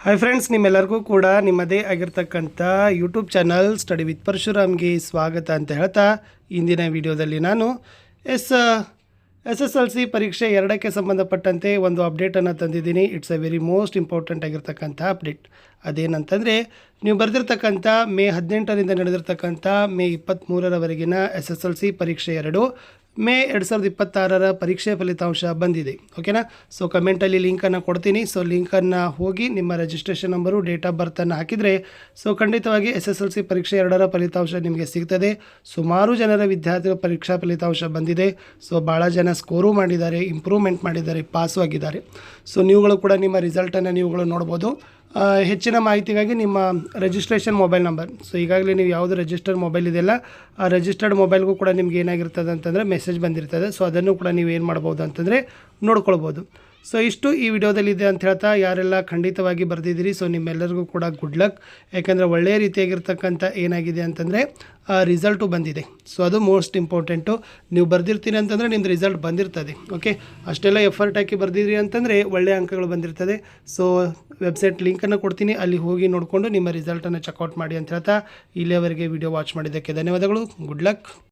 Hi friends, ನಿಮ್ಮೆಲ್ಲರಿಗೂ ಕೂಡ ನಿಮ್ಮದೇ ಆಗಿರ್ತಕ್ಕಂಥ ಯೂಟ್ಯೂಬ್ ಚಾನಲ್ ಸ್ಟಡಿ ವಿತ್ ಪರಶುರಾಮ್ಗೆ ಸ್ವಾಗತ ಅಂತ ಹೇಳ್ತಾ ಇಂದಿನ ವಿಡಿಯೋದಲ್ಲಿ ನಾನು SSLC ಪರೀಕ್ಷೆ 2ಕ್ಕೆ ಸಂಬಂಧಪಟ್ಟಂತೆ ಒಂದು ಅಪ್ಡೇಟನ್ನು ತಂದಿದ್ದೀನಿ. It's A very most important ಆಗಿರ್ತಕ್ಕಂಥ ಅಪ್ಡೇಟ್. ಅದೇನಂತಂದರೆ, ನೀವು ಬರೆದಿರ್ತಕ್ಕಂಥ ಮೇ 18ರಿಂದ ನಡೆದಿರ್ತಕ್ಕಂಥ ಮೇ 23ರವರೆಗಿನ SSLC ಪರೀಕ್ಷೆ 2 ಮೇ 2026ರ ಪರೀಕ್ಷೆ ಫಲಿತಾಂಶ ಬಂದಿದೆ. ಓಕೆನಾ? ಸೊ ಕಮೆಂಟಲ್ಲಿ ಲಿಂಕನ್ನು ಕೊಡ್ತೀನಿ. ಸೊ ಲಿಂಕನ್ನು ಹೋಗಿ ನಿಮ್ಮ ರಿಜಿಸ್ಟ್ರೇಷನ್ ನಂಬರು, ಡೇಟ್ ಆಫ್ ಬರ್ತನ್ನು ಹಾಕಿದರೆ ಸೊ ಖಂಡಿತವಾಗಿ SSLC ಪರೀಕ್ಷೆ 2ರ ಫಲಿತಾಂಶ ನಿಮಗೆ ಸಿಗ್ತದೆ. ಸುಮಾರು ಜನರ ವಿದ್ಯಾರ್ಥಿಗಳ ಪರೀಕ್ಷಾ ಫಲಿತಾಂಶ ಬಂದಿದೆ. ಸೊ ಭಾಳ ಜನ ಸ್ಕೋರು ಮಾಡಿದ್ದಾರೆ, ಇಂಪ್ರೂವ್ಮೆಂಟ್ ಮಾಡಿದ್ದಾರೆ, ಪಾಸು ಆಗಿದ್ದಾರೆ. ಸೊ ನೀವುಗಳು ಕೂಡ ನಿಮ್ಮ ರಿಸಲ್ಟನ್ನು ನೀವುಗಳು ನೋಡ್ಬೋದು. ಹೆಚ್ಚಿನ ಮಾಹಿತಿಗಾಗಿ ನಿಮ್ಮ ರಿಜಿಸ್ಟ್ರೇಷನ್ ಮೊಬೈಲ್ ನಂಬರ್, ಸೊ ಈಗಾಗಲೇ ನೀವು ಯಾವುದು ರಿಜಿಸ್ಟರ್ಡ್ ಮೊಬೈಲ್ ಇದೆಯಲ್ಲ, ಆ ರಿಜಿಸ್ಟರ್ಡ್ ಮೊಬೈಲ್ಗೂ ಕೂಡ ನಿಮ್ಗೆ ಏನಾಗಿರ್ತದೆ ಅಂತಂದರೆ ಮೆಸೇಜ್ ಬಂದಿರ್ತದೆ. ಸೊ ಅದನ್ನು ಕೂಡ ನೀವು ಏನು ಮಾಡ್ಬೋದು ಅಂತಂದರೆ ನೋಡ್ಕೊಳ್ಬೋದು. ಸೊ ಇಷ್ಟು ಈ ವಿಡಿಯೋದಲ್ಲಿದೆ ಅಂತ ಹೇಳ್ತಾ, ಯಾರೆಲ್ಲ ಖಂಡಿತವಾಗಿ ಬರೆದಿದ್ದೀರಿ ಸೊ ನಿಮ್ಮೆಲ್ಲರಿಗೂ ಕೂಡ ಗುಡ್ ಲಕ್. ಯಾಕೆಂದರೆ ಒಳ್ಳೆಯ ರೀತಿಯಾಗಿರ್ತಕ್ಕಂಥ ಏನಾಗಿದೆ ಅಂತಂದರೆ ರಿಸಲ್ಟು ಬಂದಿದೆ. ಸೊ ಅದು ಮೋಸ್ಟ್ ಇಂಪಾರ್ಟೆಂಟು. ನೀವು ಬರೆದಿರ್ತೀನಿ ಅಂತಂದರೆ ನಿಮ್ಮದು ರಿಸಲ್ಟ್ ಬಂದಿರ್ತದೆ. ಓಕೆ, ಅಷ್ಟೆಲ್ಲ ಎಫರ್ಟ್ ಹಾಕಿ ಬರೆದಿದ್ರಿ ಅಂತಂದರೆ ಒಳ್ಳೆಯ ಅಂಕಗಳು ಬಂದಿರ್ತದೆ. ಸೊ ವೆಬ್ಸೈಟ್ ಲಿಂಕನ್ನು ಕೊಡ್ತೀನಿ, ಅಲ್ಲಿ ಹೋಗಿ ನೋಡಿಕೊಂಡು ನಿಮ್ಮ ರಿಸಲ್ಟನ್ನು ಚೆಕ್ಔಟ್ ಮಾಡಿ ಅಂತ ಹೇಳ್ತಾ ಇಲ್ಲಿಯವರೆಗೆ ವಿಡಿಯೋ ವಾಚ್ ಮಾಡಿದ್ದಕ್ಕೆ ಧನ್ಯವಾದಗಳು. Good luck.